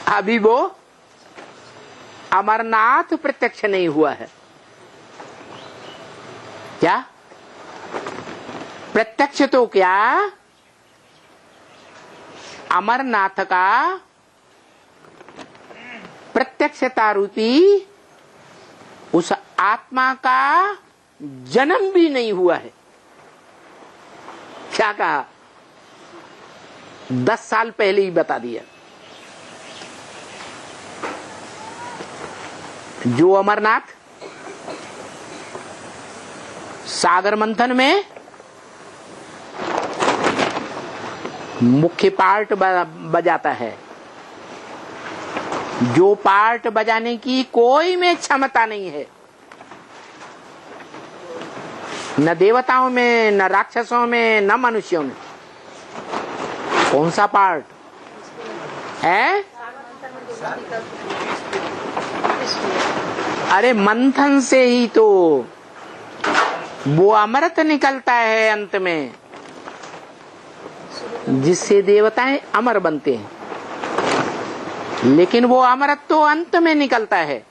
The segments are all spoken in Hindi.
अभी वो अमरनाथ प्रत्यक्ष नहीं हुआ है। क्या प्रत्यक्ष तो क्या, अमरनाथ का प्रत्यक्षता रूपी उस आत्मा का जन्म भी नहीं हुआ है। क्या कहा? 10 साल पहले ही बता दिया। जो अमरनाथ सागर मंथन में मुख्य पार्ट बजाता है, जो पार्ट बजाने की कोई में क्षमता नहीं है, न देवताओं में, न राक्षसों में, न मनुष्यों में। कौन सा पार्ट है? अरे मंथन से ही तो वो अमृत निकलता है अंत में, जिससे देवताएं अमर बनते हैं। लेकिन वो अमृत तो अंत में निकलता है,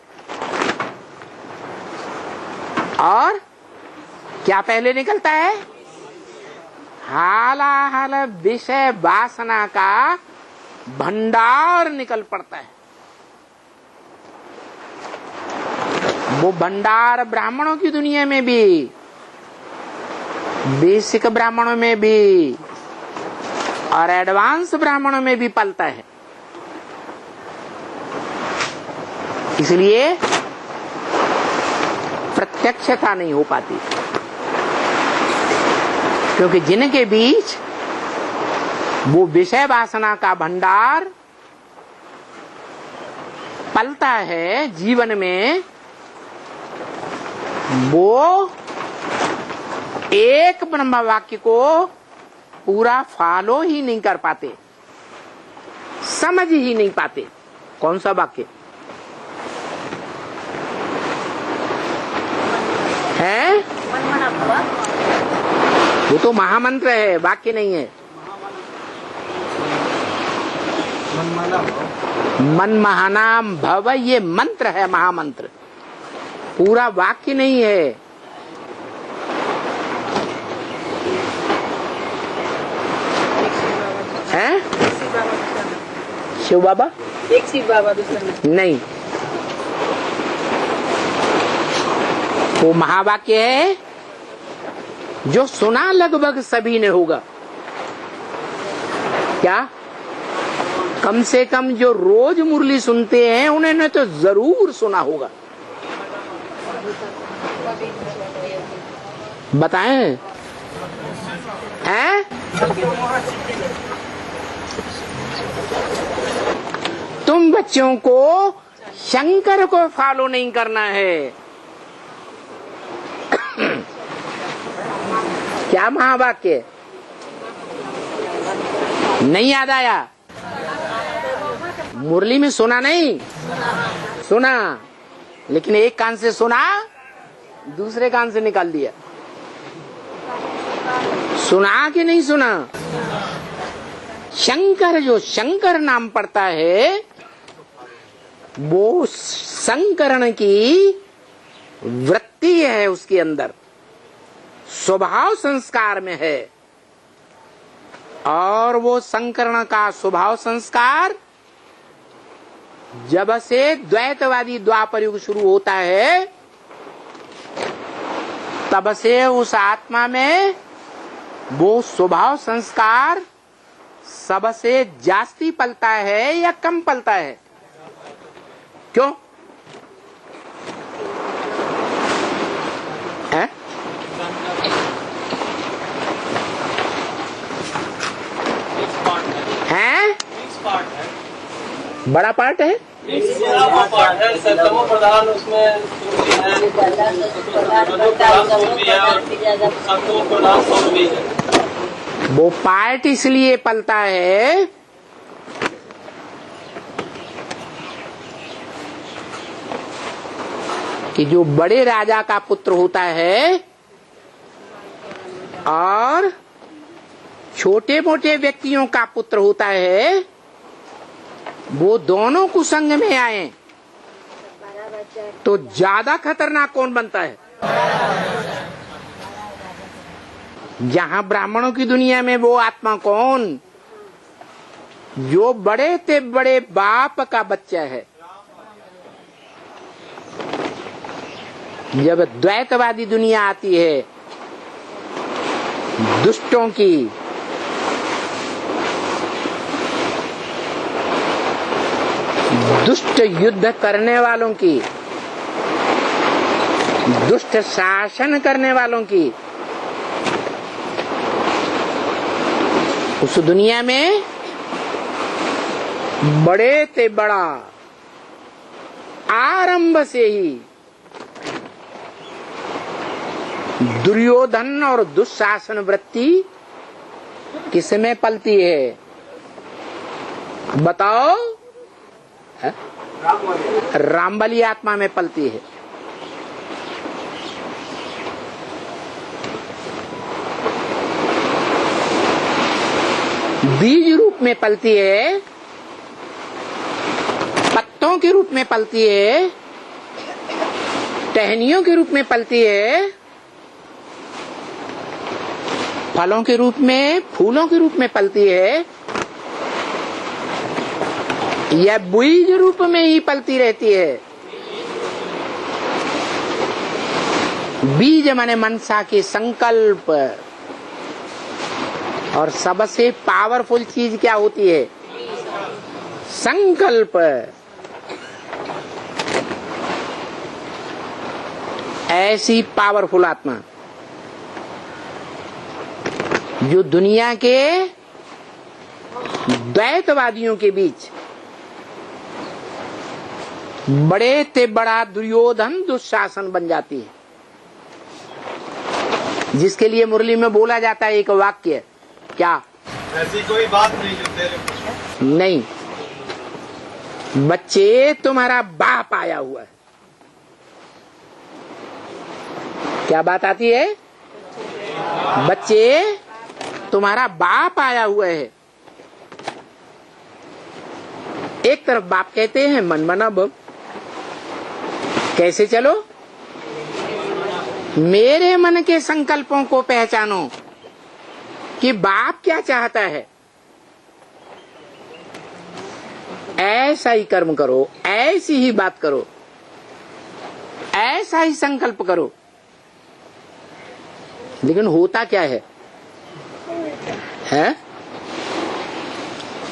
और क्या पहले निकलता है? हालाहाल विषय वासना का भंडार निकल पड़ता है। वो भंडार ब्राह्मणों की दुनिया में भी, बेसिक ब्राह्मणों में भी और एडवांस ब्राह्मणों में भी पलता है। इसलिए प्रत्यक्षता नहीं हो पाती, क्योंकि जिनके बीच वो विषय वासना का भंडार पलता है जीवन में, वो एक ब्रह्म वाक्य को पूरा फॉलो ही नहीं कर पाते, समझ ही नहीं पाते। कौन सा वाक्य है? वो तो महामंत्र है, वाक्य नहीं है। मनमहानाम भव ये मंत्र है, महामंत्र, पूरा वाक्य नहीं है। हैं? शिव बाबा? एक शिव बाबा, दूसरा नहीं। वो महावाक्य है जो सुना लगभग सभी ने होगा। क्या? कम से कम जो रोज मुरली सुनते हैं उन्होंने तो जरूर सुना होगा। बताएं? हैं? तुम बच्चों को शंकर को फॉलो नहीं करना है। क्या महावाक्य? नहीं याद आया? मुरली में सुना नहीं? सुना, लेकिन एक कान से सुना, दूसरे कान से निकाल दिया। सुना कि नहीं सुना? शंकर, जो शंकर नाम पड़ता है, वो संकरण की वृत्ति है, उसके अंदर स्वभाव संस्कार में है। और वो संकरण का स्वभाव संस्कार जब से द्वैतवादी द्वापर युग शुरू होता है, तब से उस आत्मा में वो स्वभाव संस्कार सबसे जास्ती पलता है या कम पलता है? क्यों है? हैं? बड़ा पार्ट है, प्रधान उसमें वो पार्ट इसलिए पलता है कि जो बड़े राजा का पुत्र होता है और छोटे मोटे व्यक्तियों का पुत्र होता है, वो दोनों कुसंग में आए तो ज्यादा खतरनाक कौन बनता है? जहां ब्राह्मणों की दुनिया में वो आत्मा कौन जो बड़े ते बड़े बाप का बच्चा है। जब द्वैतवादी दुनिया आती है दुष्टों की, दुष्ट युद्ध करने वालों की, दुष्ट शासन करने वालों की, उस दुनिया में बड़े ते बड़ा आरंभ से ही दुर्योधन और दुशासन वृत्ति किसमें पलती है बताओ? रामबली आत्मा में पलती है। बीज रूप में पलती है, पत्तों के रूप में पलती है, टहनियों के रूप में पलती है, फलों के रूप में, फूलों के रूप में पलती है, या बीज रूप में ही पलती रहती है। बीज माने मनसा के संकल्प। और सबसे पावरफुल चीज क्या होती है? संकल्प। ऐसी पावरफुल आत्मा जो दुनिया के द्वैतवादियों के बीच बड़े ते बड़ा दुर्योधन दुशासन बन जाती है, जिसके लिए मुरली में बोला जाता है एक वाक्य, क्या? ऐसी कोई बात नहीं जो तेरे नहीं, बच्चे तुम्हारा बाप आया हुआ है। क्या बात आती है? बच्चे तुम्हारा बाप आया हुआ है। एक तरफ बाप कहते हैं मन मना भव, कैसे चलो? मेरे मन के संकल्पों को पहचानो कि बाप क्या चाहता है, ऐसा ही कर्म करो, ऐसी ही बात करो, ऐसा ही संकल्प करो। लेकिन होता क्या है?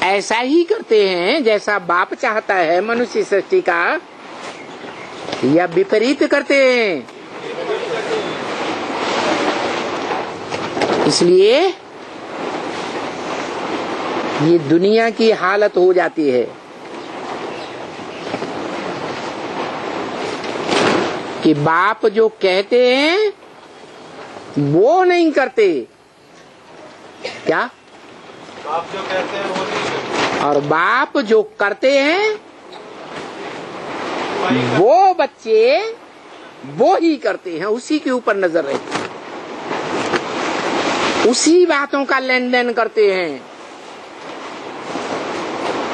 ऐसा ही करते हैं जैसा बाप चाहता है मनुष्य सृष्टि का, या विपरीत करते हैं। इसलिए ये दुनिया की हालत हो जाती है कि बाप जो कहते हैं वो नहीं करते। क्या? बाप जो कहते हैं वो नहीं करते, और बाप जो करते हैं वो बच्चे वो ही करते हैं, उसी के ऊपर नजर रहती है, उसी बातों का लेन देन करते हैं।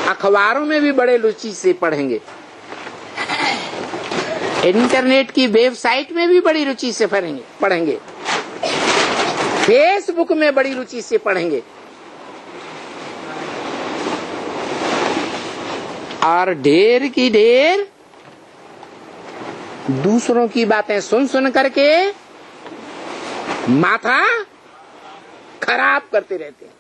अखबारों में भी बड़े रुचि से पढ़ेंगे, इंटरनेट की वेबसाइट में भी बड़ी रुचि से पढ़ेंगे, फेसबुक में बड़ी रुचि से पढ़ेंगे, और ढेर की ढेर दूसरों की बातें सुन सुन करके माथा खराब करते रहते हैं।